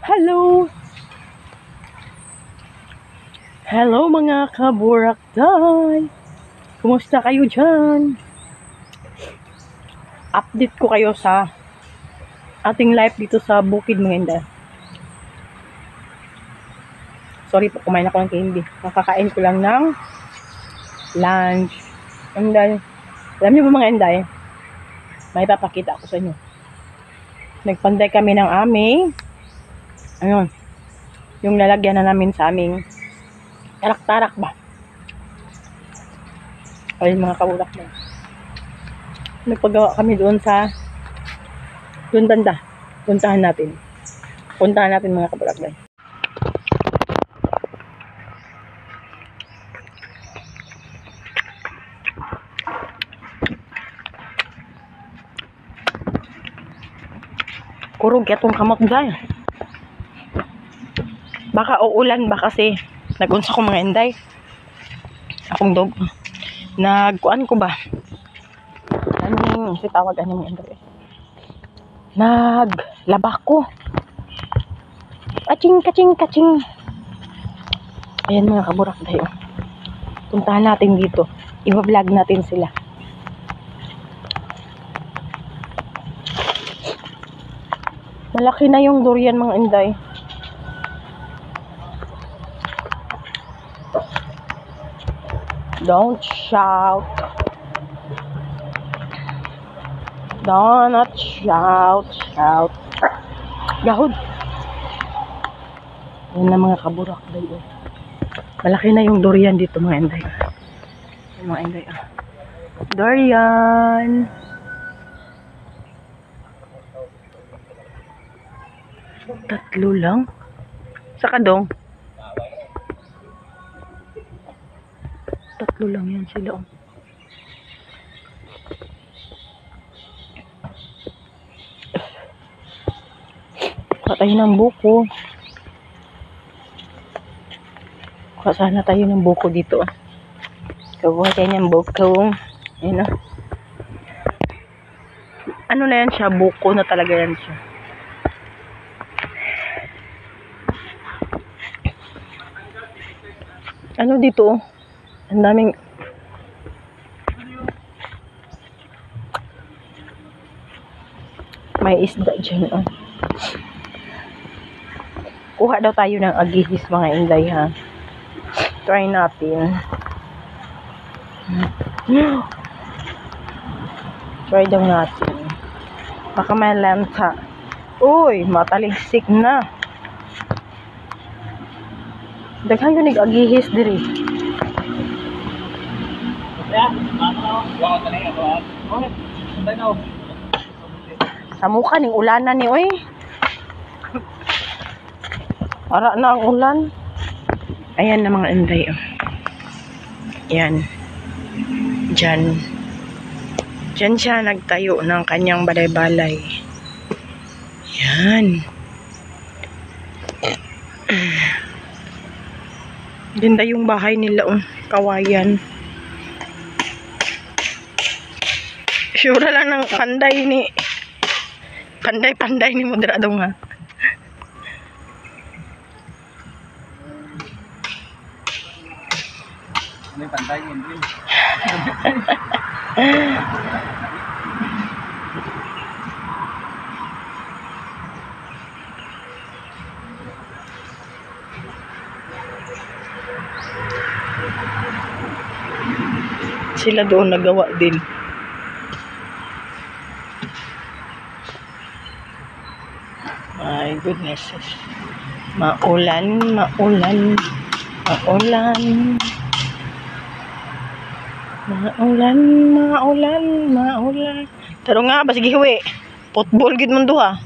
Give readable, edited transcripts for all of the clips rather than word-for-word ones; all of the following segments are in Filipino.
Hello! Hello mga kaburakday! Kumusta kayo dyan? Update ko kayo sa ating life dito sa Bukid mga Inday. Sorry po, kumain ako ng candy. Nakakain ko lang ng lunch. And then, alam niyo ba mga Inday, may papakita ako sa inyo. Nagpanday kami ng aming yung lalagyan na namin sa aming tarak-tarak ba? Ayun mga kabulak na. Nagpagawa kami doon banda. Puntahan natin mga kabulak. Kurog yatong kamot dahil. Baka uulan ba kasi nag-unsa ko mga Inday. Akong dog. Nagkuan ko ba? Ano si tawag ano mga Inday? Naglaba ko. Kaching. Ayan mga kaburak tayo. Puntahan natin dito. I-vlog natin sila. Malaki na yung durian mga Inday. Don't shout. Do not shout. Gahod. Yan na mga kaburak dayo. Malaki na yung durian dito mga Inday. Mga Inday. Durian. Tatlo lang. Saka dong. Tatlo lang yan sila. Kuha tayo ng buko. Kuha sana tayo ng buko dito. Kuha tayo ng buko. Ayan o. Ano na yan siya? Buko na talaga yan siya. Ano dito? Ang daming may isda dyan. Kuha daw tayo ng agihis mga Inday ha. Try natin. Try daw natin. Baka may lansa. Uy, mataligsik na. Daghan yun agihis diri. Sa mukha ning ulanan ni oy. Ara na ang ulan. Ayan na mga Inday. Yan. Diyan siya nagtayo ng kanyang balay-balay. Yan. Ganda yung bahay nila. Kawayan. Sure lang ng panday ni Moderado nga. May panday yun din. Sila doon nagawa din. My goodness. Maulan. Taro nga ba sige huwi. Football gid man duha.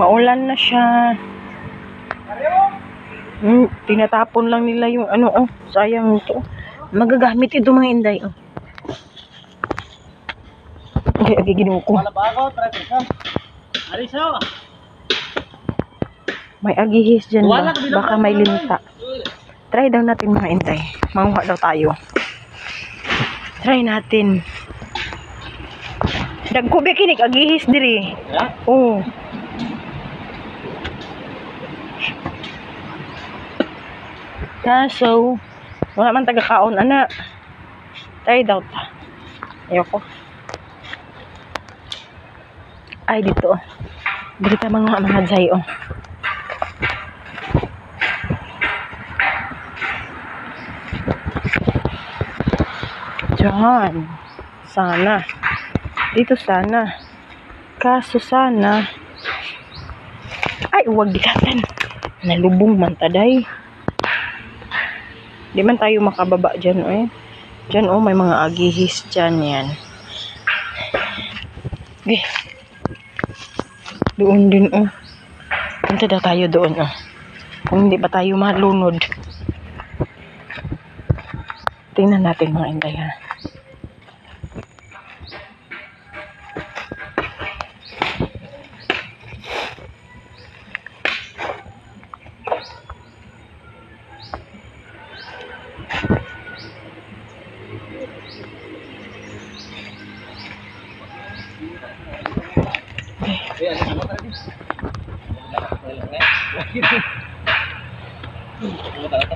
Maulan na siya. Tinatapon lang nila yung ano, oh. Sayang ito. Magagamit ito mga inday, oh. Okay, ginuo ko. May agihis dyan ba? Baka may linta. Try daw natin mga inday. Manguha daw tayo. Try natin. Dagkubi kinig agihis diri. Oo. Kaso, wala man taga-kaon, ana. Try daw ta. Ayoko. Ay, dito. Dito ka mga jay, oh. Diyan. Sana. Dito sana. Kaso sana. Ay, huwag dikatan. Nalubong man taday. Di man tayo makababa dyan, eh. Dyan, oh, may mga agihis dyan, yan. Okay. Doon din, oh. Punta daw tayo doon, oh. Kung hindi pa tayo malunod. Tingnan natin mga inday, ha.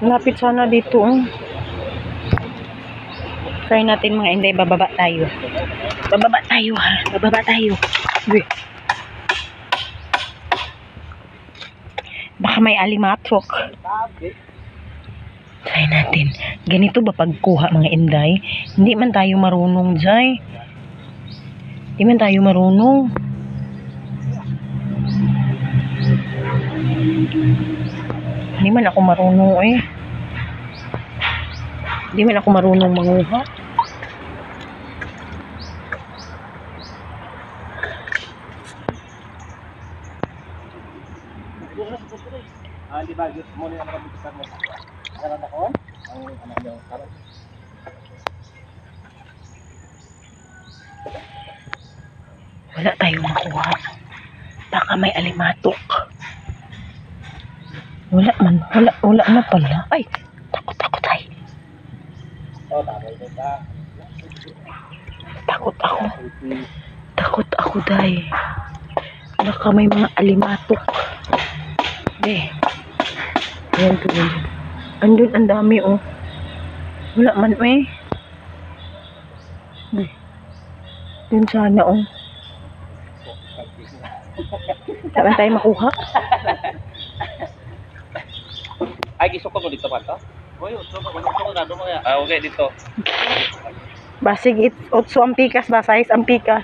Lapit sana dito, oh. Try natin mga inday, bababa tayo. Bababa tayo, ha. Bababa tayo. Uy. Baka may alimatok. Try natin. Ganito ba pagkuha mga inday? Hindi man tayo marunong, jay. Hindi man tayo marunong. Hindi man ako marunong, eh. Hindi man ako marunong manguha. Di ba, gusto mo nila makabutusan mo. Karan ako? Ang anak niyo, karan. Wala tayong makuha. Baka may alimatok. Wala man. Wala na pala. Ay, takot ay. Oh, tama ito ka. Takot ako, day. Baka may mga alimatok. Ayan to. Andun ang dami, oh. Wala man, eh. Dun sana, oh. Saan tayo makuha? Ay, gisok ko dito pa to? Uy, gusto ko na doon mga. Ah, okay, dito. Basig otso ang pikas ba? Size ang pikas.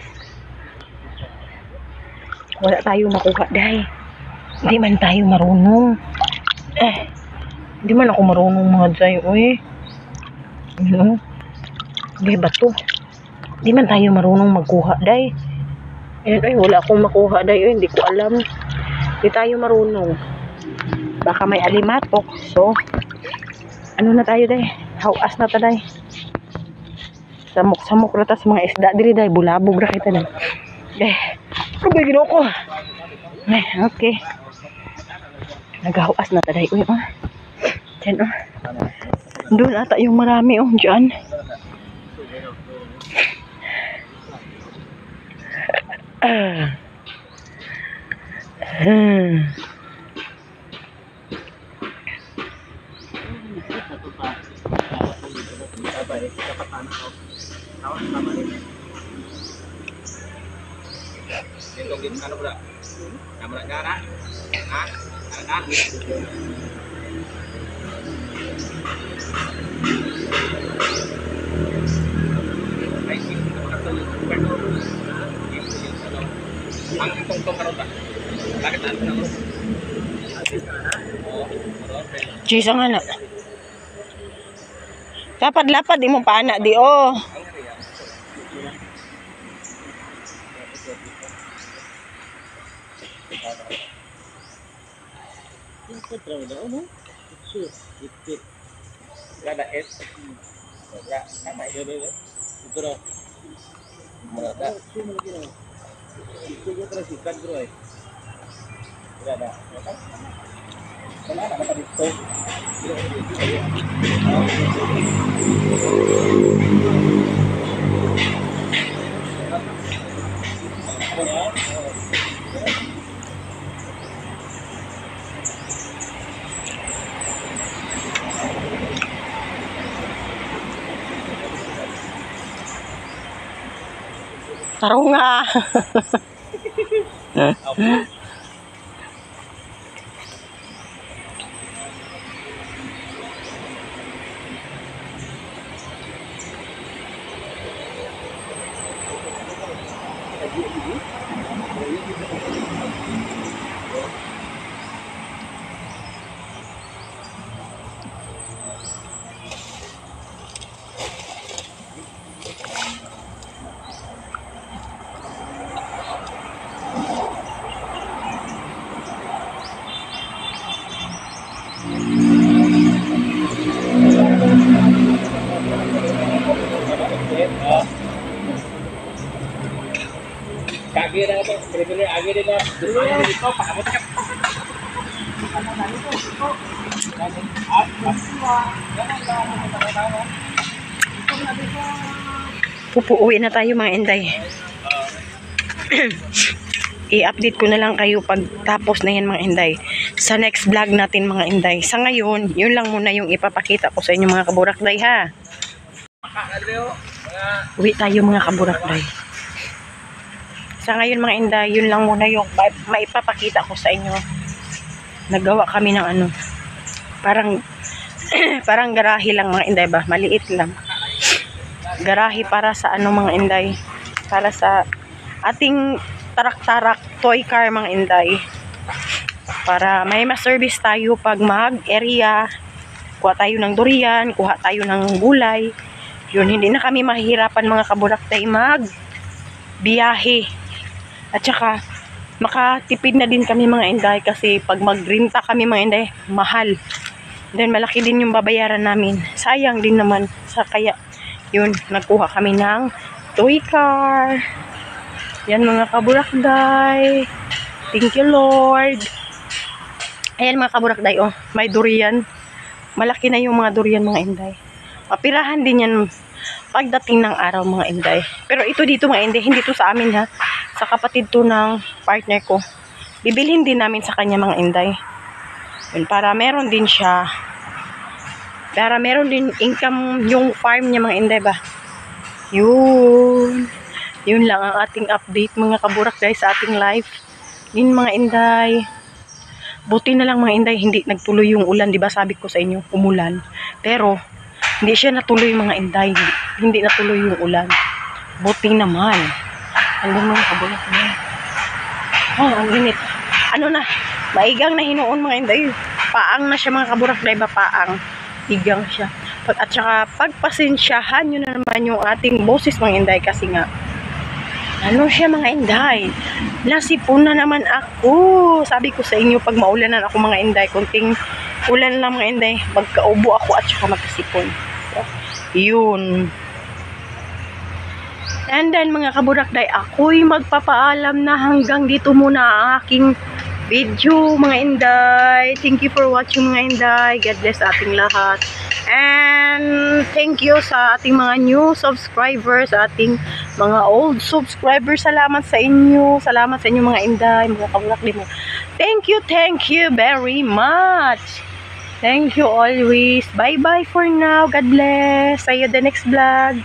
Wala tayo makuha, day. Hindi man tayo marunong. Hindi man ako marunong mga jay, uy. Ano? Hindi ba to? Hindi man tayo marunong magkuha, day. Ayan, ay, wala akong makuha, day. Uy, hindi ko alam. Hindi tayo marunong. Baka may alimatok. So, ano na tayo, day? Hawas na ta, day. Samok-samok na ta sa mga isda. Dili, day. Bulabog na kita, day. Okay, ginawa ko. Okay. Naghawas na ta, day. Uy, oh. Diyan, oh. Doon ata yung marami, oh. Diyan. Ano pula? Kamu nak jarak? Ah? Ah? Ang tungtong karon ta. Bakit ano na? Chisa nga na. Lapad-lapad di mo pa anak di, oh. It. Kada S. Ya, tama ito. Ito na. Malata. Ito ko transikan bro eh. Wala na. Wala na ba dito? Tarunga. Kaki na ito, bili-bili, agi din na. Dito, pakamot ka. Pupuuwi na tayo mga Inday. I-update ko na lang kayo pag tapos na yan mga Inday. Sa next vlog natin mga Inday. Sa ngayon, yun lang muna yung ipapakita ko sa inyo mga kaburakday ha. Uwi tayo mga kaburakday. Sa ngayon mga Inday, yun lang muna yung maipapakita ko sa inyo. Nagawa kami ng ano, parang parang garahe lang mga Inday ba, maliit lang. Garahe para sa ano mga Inday, para sa ating tarak-tarak toy car mga Inday. Para may ma-service tayo pag mag-area, kuha tayo ng durian, kuha tayo ng gulay. Yun, hindi na kami mahihirapan mga kaburakday mag-biyahe. At saka, makatipid na din kami mga Inday kasi pag magrenta kami mga Inday, mahal. Then malaki din yung babayaran namin. Sayang din naman. Kaya, yun, nagkuha kami ng toy car. Yan mga kaburakday. Thank you Lord. Ayan mga kaburakday, oh, may durian. Malaki na yung mga durian mga Inday. Mapirahan din yan pagdating ng araw mga Inday. Pero ito dito mga Inday, hindi to sa amin ha. Sa kapatid to ng partner ko. Bibilhin din namin sa kanya mga Inday. Yun, para meron din siya. Para meron din income yung farm niya mga Inday ba. Yun. Yun lang ang ating update mga kaburakday sa ating life. Yun mga Inday. Buti na lang mga Inday, hindi nagtuloy yung ulan. Diba sabi ko sa inyo, umulan. Pero, hindi siya natuloy mga Inday. Hindi natuloy yung ulan. Buti naman. Hanggang mga kaburakday. Oh, ang init. Ano na, maigang na hinuon mga Inday. Paang na siya mga kaburakday ba, paang. Igang siya. At saka, pagpasensyahan nyo na naman yung ating boses mga Inday. Kasi nga, ano siya mga Inday? Nasipon na naman ako. Sabi ko sa inyo, pag maulanan ako mga Inday, kunting ulan lang mga Inday, magkaubo ako at saka magkasipon. So, yun. And then mga kaburakday, ako'y magpapaalam na hanggang dito muna ang aking video mga Inday. Thank you for watching mga Inday. God bless ating lahat. And thank you sa ating mga new subscribers, ating mga old subscribers. Salamat sa inyo. Salamat sa inyo mga Inday, mga kaburakday mo. Thank you very much. Thank you always. Bye-bye for now. God bless. See you the next vlog.